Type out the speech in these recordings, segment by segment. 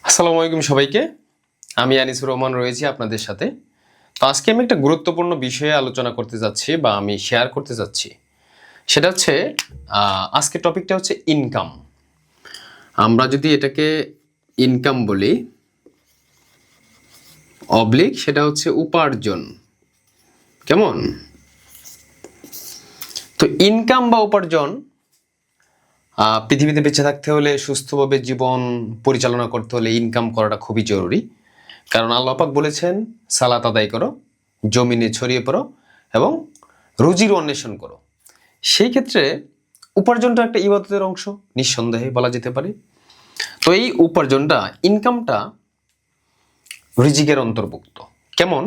আসসালামু আলাইকুম সবাইকে। আমি আনিসুর রহমান রয়েছি আপনাদের সাথে। তো আজকে আমি একটা গুরুত্বপূর্ণ বিষয়ে আলোচনা করতে যাচ্ছি বা আমি শেয়ার করতে যাচ্ছি। সেটা হচ্ছে আজকের টপিকটা হচ্ছে ইনকাম। আমরা যদি এটাকে ইনকাম বলি অবলিক সেটা হচ্ছে উপার্জন। কেমন? তো ইনকাম বা উপার্জন পৃথিবীতে বেঁচে থাকতে হলে সুস্থভাবে জীবন পরিচালনা করতে হলে ইনকাম করাটা খুবই জরুরি। কারণ আল্লাহ পাক বলেছেন সালাত আদায় করো, জমিনে ছড়িয়ে পড়ো এবং রুজির অন্বেষণ করো। সেই ক্ষেত্রে উপার্জনটা একটা ইবাদতের অংশ নিঃসন্দেহে বলা যেতে পারে। তো এই উপার্জনটা ইনকামটা রিজিকের অন্তর্ভুক্ত। কেমন?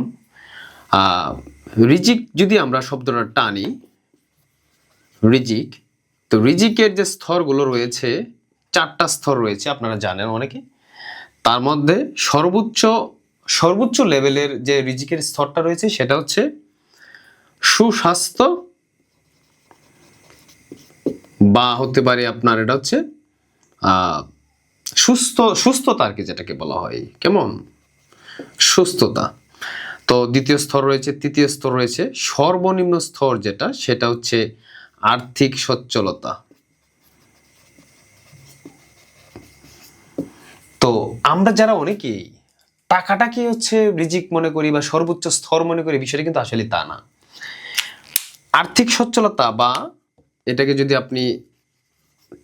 রিজিক যদি আমরা শব্দটা টানি, রিজিক, তো রিজিকের যে স্তরগুলো রয়েছে 4টা স্তর রয়েছে, আপনারা জানেন অনেকে। তার মধ্যে সর্বোচ্চ লেভেলের যে রিজিকের স্তরটা রয়েছে সেটা হচ্ছে সুস্বাস্থ্য, বা হতে পারে আপনার এটা হচ্ছে সুস্থতা আর কি, যেটাকে বলা হয়। কেমন? সুস্থতা। তো দ্বিতীয় স্তর রয়েছে, তৃতীয় স্তর রয়েছে, সর্বনিম্ন স্তর যেটা সেটা হচ্ছে আর্থিক সচ্ছলতা। তো আমরা যারা অনেকেই টাকাটাকে হচ্ছে রিজিক মনে করি বা সর্বোচ্চ স্তর মনে করি, বিষয়টা কিন্তু আসলে তা না। আর্থিক সচ্ছলতা বা এটাকে যদি আপনি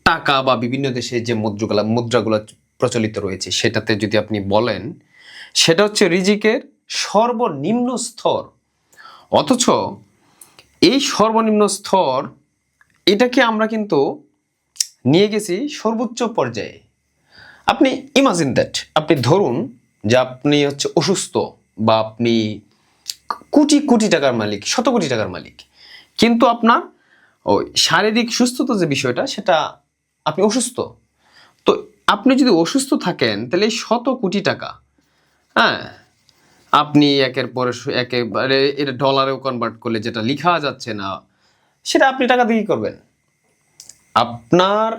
টাকা বা বিভিন্ন দেশে যে মুদ্রাগুলো প্রচলিত রয়েছে সেটাতে যদি আপনি বলেন, সেটা হচ্ছে রিজিকের সর্বনিম্ন স্তর। অথচ এই সর্বনিম্ন স্তর এটাকে আমরা কিন্তু নিয়ে গেছি সর্বোচ্চ পর্যায়ে। আপনি ইমাজিন দ্যাট, আপনি ধরুন যে আপনি হচ্ছে অসুস্থ বা আপনি কোটি কোটি টাকার মালিক, শত কোটি টাকার মালিক, কিন্তু আপনার ওই শারীরিক সুস্থতা যে বিষয়টা সেটা, আপনি অসুস্থ। তো আপনি যদি অসুস্থ থাকেন তাহলে এই শত কোটি টাকা, হ্যাঁ, আপনি একের পর একেবারে এটা ডলারেও কনভার্ট করলে যেটা লেখা যাচ্ছে না, সেটা আপনি টাকা দিয়ে কি করবেন? আপনার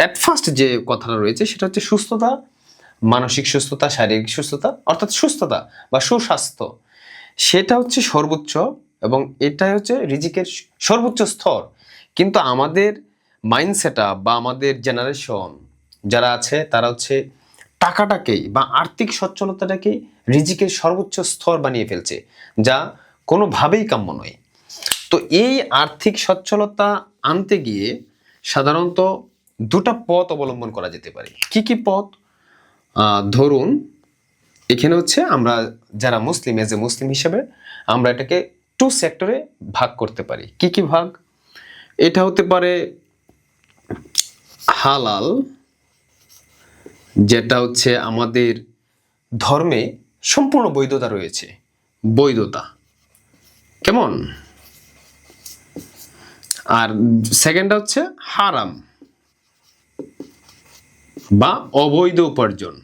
অ্যাট ফার্স্ট যে কথাটা রয়েছে সেটা হচ্ছে সুস্থতা, মানসিক সুস্থতা, শারীরিক সুস্থতা, অর্থাৎ সুস্থতা বা সুস্বাস্থ্য, সেটা হচ্ছে সর্বোচ্চ এবং এটাই হচ্ছে রিজিকের সর্বোচ্চ স্তর। কিন্তু আমাদের মাইন্ডসেট বা আমাদের জেনারেশন যারা আছে তারা হচ্ছে টাকাটাকেই বা আর্থিক সচ্ছলতাটাকেই রিজিকের সর্বোচ্চ স্তর বানিয়ে ফেলছে, যা কোনোভাবেই কাম্য নয়। তো এই আর্থিক সচ্ছলতা আনতে গিয়ে সাধারণত দুটা পথ অবলম্বন করা যেতে পারে। কি কি পথ? ধরুন এখানে হচ্ছে আমরা যারা মুসলিম, এজ এ মুসলিম হিসেবে আমরা এটাকে 2 সেক্টরে ভাগ করতে পারি। কি কি ভাগ? এটা হতে পারে হালাল, যেটা হচ্ছে আমাদের ধর্মে সম্পূর্ণ বৈধতা রয়েছে, বৈধতা। কেমন? আর সেকেন্ডটা হচ্ছে হারাম বা অবৈধ উপার্জন।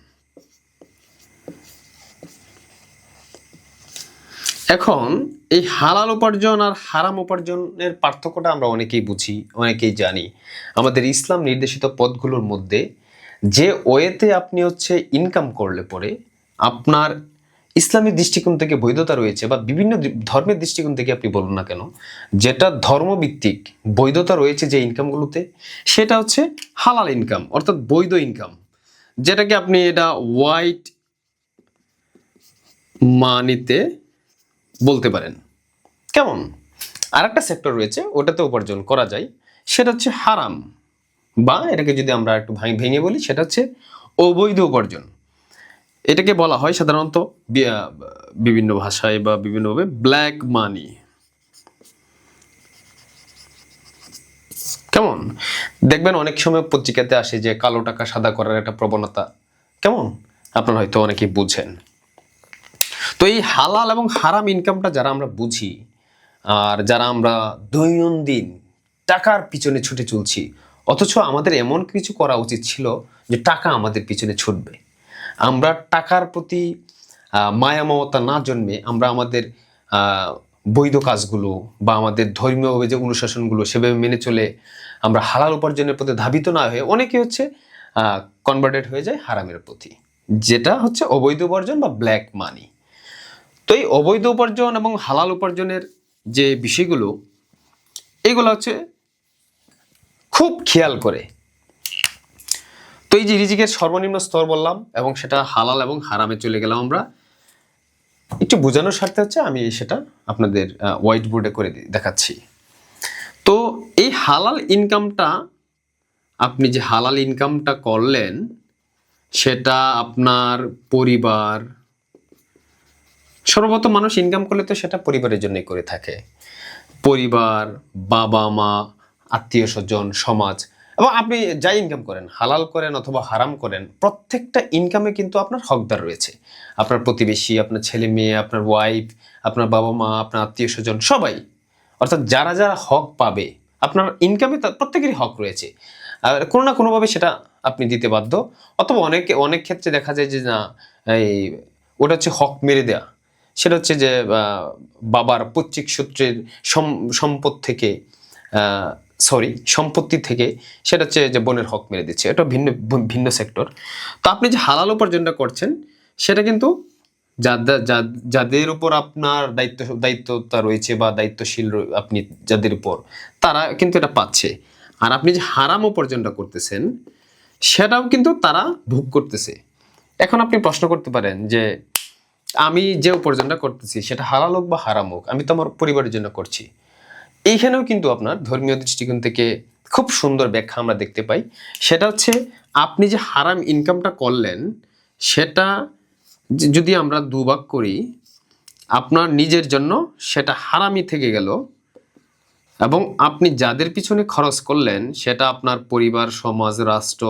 এখন এই হালাল উপার্জন আর হারাম উপার্জনের পার্থক্যটা আমরা অনেকেই বুঝি, অনেকেই জানি। আমাদের ইসলাম নির্দেশিত পথগুলোর মধ্যে যে ওয়েতে আপনি হচ্ছে ইনকাম করলে পরে আপনার ইসলামের দৃষ্টিকোণ থেকে বৈধতা রয়েছে, বা বিভিন্ন ধর্মের দৃষ্টিকোণ থেকে আপনি বলুন না কেন, যেটা ধর্মভিত্তিক বৈধতা রয়েছে যে ইনকামগুলোতে, সেটা হচ্ছে হালাল ইনকাম, অর্থাৎ বৈধ ইনকাম, যেটাকে আপনি এটা হোয়াইট মানিতে বলতে পারেন। কেমন? আর একটা সেক্টর রয়েছে, ওটাতে উপার্জন করা যায়, সেটা হচ্ছে হারাম, বা এটাকে যদি আমরা একটু ভেঙে বলি সেটা হচ্ছে অবৈধ উপার্জন। এটাকে বলা হয় সাধারণত বিভিন্ন ভাষায় বা বিভিন্নভাবে ব্ল্যাক মানি। কেমন? দেখবেন অনেক সময় পত্রিকাতে আসে যে কালো টাকা সাদা করার একটা প্রবণতা। কেমন? আপনারা হয়তো অনেকেই বুঝেন। তো এই হালাল এবং হারাম ইনকামটা যারা আমরা বুঝি, আর যারা আমরা দৈনন্দিন টাকার পিছনে ছুটে চলছি, অথচ আমাদের এমন কিছু করা উচিত ছিল যে টাকা আমাদের পিছনে ছুটবে। আমরা টাকার প্রতি মায়া মমতা না জন্মে আমরা আমাদের বৈধ কাজগুলো বা আমাদের ধর্মীয় যে অনুশাসনগুলো সেভাবে মেনে চলে আমরা হালাল উপার্জনের প্রতি ধাবিত না হয়ে অনেকে হচ্ছে কনভার্টেড হয়ে যায় হারামের প্রতি। যেটা হচ্ছে অবৈধ উপার্জন বা ব্ল্যাক মানি। তো এই অবৈধ উপার্জন এবং হালাল উপার্জনের যে বিষয়গুলো, এগুলো হচ্ছে খুব খেয়াল করে। তো এই যে রিজিকের সর্বনিম্ন স্তর বললাম এবং সেটা হালাল এবং হারামে চলে গেলাম আমরা, একটু বোঝানোর স্বার্থে হচ্ছে আমি সেটা আপনাদের হোয়াইট বোর্ডে করে দেখাচ্ছি। তো এই হালাল ইনকামটা, আপনি যে হালাল ইনকামটা করলেন সেটা আপনার পরিবার, সর্বপ্রথম মানুষ ইনকাম করলে তো সেটা পরিবারের জন্যই করে থাকে। পরিবার, বাবা মা, আত্মীয় স্বজন, সমাজ, এবং আপনি যাই ইনকাম করেন, হালাল করেন অথবা হারাম করেন, প্রত্যেকটা ইনকামে কিন্তু আপনার হকদার রয়েছে। আপনার প্রতিবেশী, আপনার ছেলে মেয়ে, আপনার ওয়াইফ, আপনার বাবা মা, আপনার আত্মীয় স্বজন, সবাই, অর্থাৎ যারা যারা হক পাবে আপনার ইনকামে, তার প্রত্যেকেরই হক রয়েছে। আর কোনো না কোনোভাবে সেটা আপনি দিতে বাধ্য। অথবা অনেক ক্ষেত্রে দেখা যায় যে না, এই ওটা হচ্ছে হক মেরে দেয়া। সেটা হচ্ছে যে বাবার পৈতৃক সূত্রের সম্পদ থেকে, সম্পত্তি থেকে, সেটা হচ্ছে যে বোনের হক মেরে দিচ্ছে। এটা ভিন্ন ভিন্ন সেক্টর। তো আপনি যে হালাল উপার্জনটা করছেন সেটা কিন্তু যাদের উপর আপনার দায়িত্বটা রয়েছে বা দায়িত্বশীল আপনি যাদের উপর, তারা কিন্তু এটা পাচ্ছে। আর আপনি যে হারাম উপার্জনটা করতেছেন সেটাও কিন্তু তারা ভোগ করতেছে। এখন আপনি প্রশ্ন করতে পারেন যে আমি যে উপার্জনটা করতেছি সেটা হালাল হোক বা হারাম হোক, আমি তো আমার পরিবারের জন্য করছি। এইখানেও কিন্তু আপনার ধর্মীয় দৃষ্টিকোণ থেকে খুব সুন্দর ব্যাখ্যা আমরা দেখতে পাই। সেটা হচ্ছে আপনি যে হারাম ইনকামটা করলেন সেটা যদি আমরা দুভাগ করি, আপনার নিজের জন্য সেটা হারামি থেকে গেল, এবং আপনি যাদের পিছনে খরচ করলেন সেটা আপনার পরিবার, সমাজ, রাষ্ট্র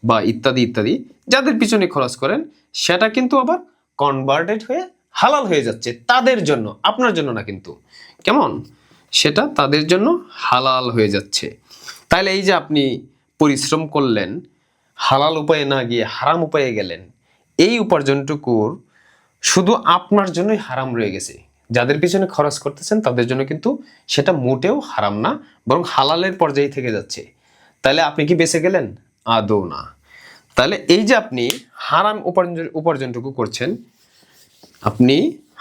বা ইত্যাদি ইত্যাদি যাদের পিছনে খরচ করেন সেটা কিন্তু আবার কনভার্টেড হয়ে হালাল হয়ে যাচ্ছে তাদের জন্য, আপনার জন্য না কিন্তু। কেমন? সেটা তাদের জন্য হালাল হয়ে যাচ্ছে। তাহলে এই যে আপনি পরিশ্রম করলেন, হালাল উপায়ে না গিয়ে হারাম উপায়ে গেলেন, এই উপার্জনটুকুর শুধু আপনার জন্যই হারাম রয়ে গেছে। যাদের পিছনে খরচ করতেছেন তাদের জন্য কিন্তু সেটা মোটেও হারাম না, বরং হালালের পর্যায়ে থেকে যাচ্ছে। তাহলে আপনি কি বেঁচে গেলেন? আদৌ না। তাহলে এই যে আপনি হারাম উপার্জনটুকু করছেন, আপনি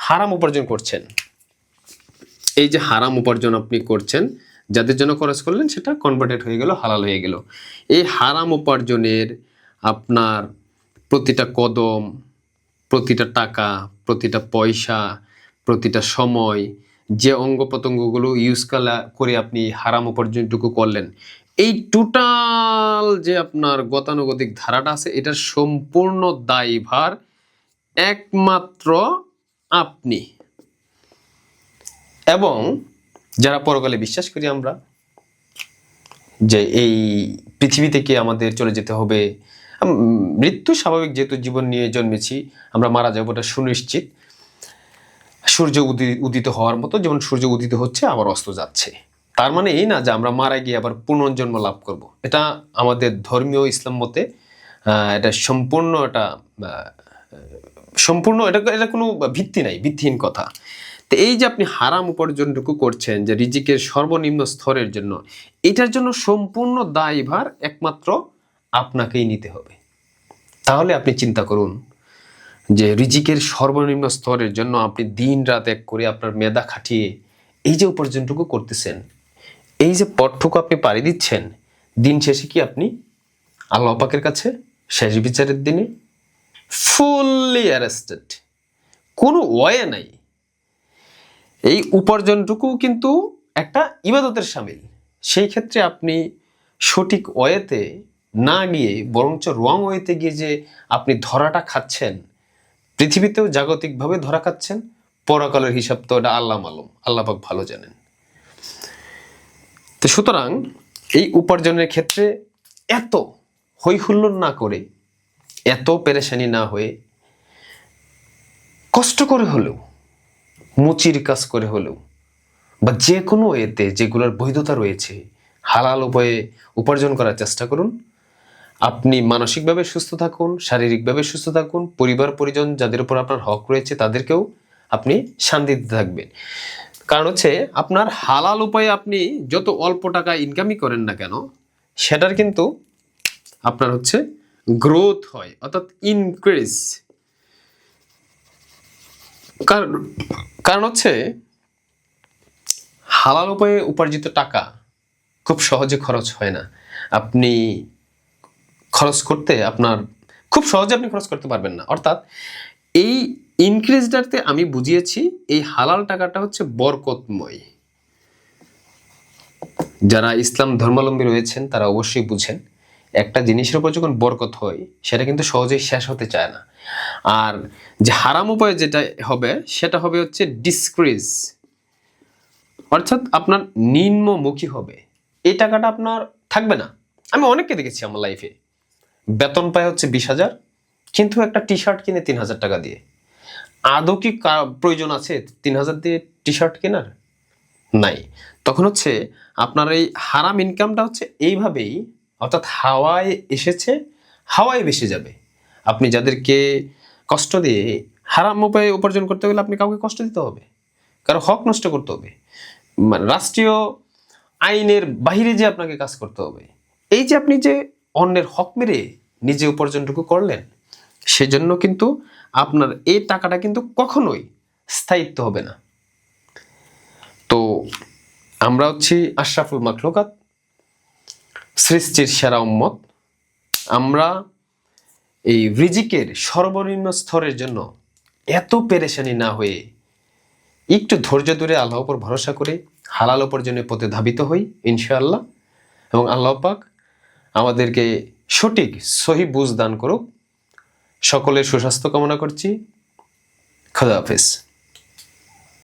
হারাম উপার্জন করছেন, এই যে হারাম উপার্জন আপনি করছেন, যাদের জন্য খরচ করলেন সেটা কনভার্টেড হয়ে গেল, হালাল হয়ে গেল। এই হারাম উপার্জনের আপনার প্রতিটা কদম, প্রতিটা টাকা, প্রতিটা পয়সা, প্রতিটা সময়, যে অঙ্গ প্রত্যঙ্গগুলো ইউজ করে আপনি হারাম উপার্জনটুকু করলেন, এই টোটাল যে আপনার গতানুগতিক ধারাটা আছে, এটার সম্পূর্ণ দায়ভার একমাত্র আপনি। এবং যারা পরকালে বিশ্বাস করি আমরা যে এই পৃথিবী থেকে আমাদের চলে যেতে হবে, মৃত্যু স্বাভাবিক, যেহেতু জীবন নিয়ে জন্মেছি, আমরা মারা যাবো এটা সুনিশ্চিত। সূর্য উদিত হওয়ার মতো, যেমন সূর্য উদিত হচ্ছে আবার অস্ত যাচ্ছে, তার মানে এই না যে আমরা মারা গিয়ে আবার পুনর্জন্ম লাভ করব। এটা আমাদের ধর্মীয় ইসলাম মতে এটা সম্পূর্ণ এটা কোনো ভিত্তি নাই, ভিত্তিহীন কথা। তো এই যে আপনি হারাম উপার্জনটুকু করছেন যে রিজিকের সর্বনিম্ন স্তরের জন্য, এটার জন্য সম্পূর্ণ দায়ভার একমাত্র আপনাকেই নিতে হবে। তাহলে আপনি চিন্তা করুন যে রিজিকের সর্বনিম্ন স্তরের জন্য আপনি দিন রাত এক করে আপনার মেধা খাটিয়ে এই যে উপার্জনটুকু করতেছেন, এই যে পথটুকু আপনি পাড়ি দিচ্ছেন, দিন শেষে কি আপনি আল্লাহ পাকের কাছে শেষ বিচারের দিনে ফুললি অ্যারেস্টেড, কোনো ওয়ে নাই। এই উপার্জনটুকু কিন্তু একটা ইবাদতের শামিল। সেই ক্ষেত্রে আপনি সঠিক ওয়েতে না গিয়ে বরঞ্চ রং ওয়েতে গিয়ে যে আপনি ধরাটা খাচ্ছেন, পৃথিবীতেও জাগতিকভাবে ধরা খাচ্ছেন, পরকালের হিসাব তো এটা আল্লাহ মালুম, আল্লাহ পাক ভালো জানেন। তো সুতরাং এই উপার্জনের ক্ষেত্রে এত হই হুল্লোড় না করে, এত পেরেশানি না হয়ে, কষ্ট করে হলেও, মুচির কাজ করে হলেও, বা যে কোনো এতে যেগুলোর বৈধতা রয়েছে হালাল উপায়ে উপার্জন করার চেষ্টা করুন। আপনি মানসিকভাবে সুস্থ থাকুন, শারীরিকভাবে সুস্থ থাকুন, পরিবার পরিজন যাদের উপর আপনার হক রয়েছে তাদেরকেও আপনি শান্তিতে থাকবেন। কারণ হচ্ছে আপনার হালাল উপায়ে আপনি যত অল্প টাকা ইনকামই করেন না কেন, সেটার কিন্তু আপনার হচ্ছে গ্রোথ হয়, অর্থাৎ ইনক্রিজ। কারণ কারণ হচ্ছে হালাল উপায়ে উপার্জিত টাকা খুব সহজে খরচ হয় না। আপনি খরচ করতে আপনার খুব সহজে আপনি খরচ করতে পারবেন না। অর্থাৎ এই ইনক্রিজটাতে আমি বুঝিয়েছি এই হালাল টাকাটা হচ্ছে বরকতময়। যারা ইসলাম ধর্মাবলম্বী রয়েছেন তারা অবশ্যই বুঝেন, একটা জিনিসের উপর যখন বরকত হয় সেটা কিন্তু সহজেই শেষ হতে চায় না। আর যে হারাম উপায়ে যেটা হবে সেটা হবে হচ্ছে ডিসক্রিজ, অর্থাৎ আপনার নিম্নমুখী হবে। এই টাকাটা আপনার থাকবে না। আমি অনেককে দেখেছি আমার লাইফে, বেতন পায় হচ্ছে 20,000, কিন্তু একটা টি শার্ট কিনে 3,000 টাকা দিয়ে। আদৌ কি প্রয়োজন আছে 3,000 দিয়ে টি শার্ট কেনার? নাই। তখন হচ্ছে আপনার এই হারাম ইনকামটা হচ্ছে এইভাবেই, অর্থাৎ হাওয়ায় এসেছে হাওয়ায় ভেসে যাবে। আপনি যাদেরকে কষ্ট দিয়ে হারাম উপায়ে উপার্জন করতে গেলে আপনি কাউকে কষ্ট দিতে হবে, কারো হক নষ্ট করতে হবে, রাষ্ট্রীয় আইনের বাহিরে যে আপনাকে কাজ করতে হবে। এই যে আপনি যে অন্যের হক মেরে নিজে উপার্জনটুকু করলেন, সেজন্য কিন্তু আপনার এই টাকাটা কিন্তু কখনোই স্থায়িত্ব হবে না। তো আমরা হচ্ছি আশরাফুল মাখলুকাত, সৃষ্টির সেরা উম্মত। আমরা এই রিজিকের সর্বনিম্ন স্তরের জন্য এত পেরেশানি না হয়ে একটু ধৈর্য ধরে আল্লাহর উপর ভরসা করে হালাল উপার্জনের পথে ধাবিত হই ইনশাআল্লাহ। এবং আল্লাহ পাক আমাদেরকে সঠিক সহি বুঝ দান করুক। সকলের সুস্বাস্থ্য কামনা করছি। খোদা হাফেজ।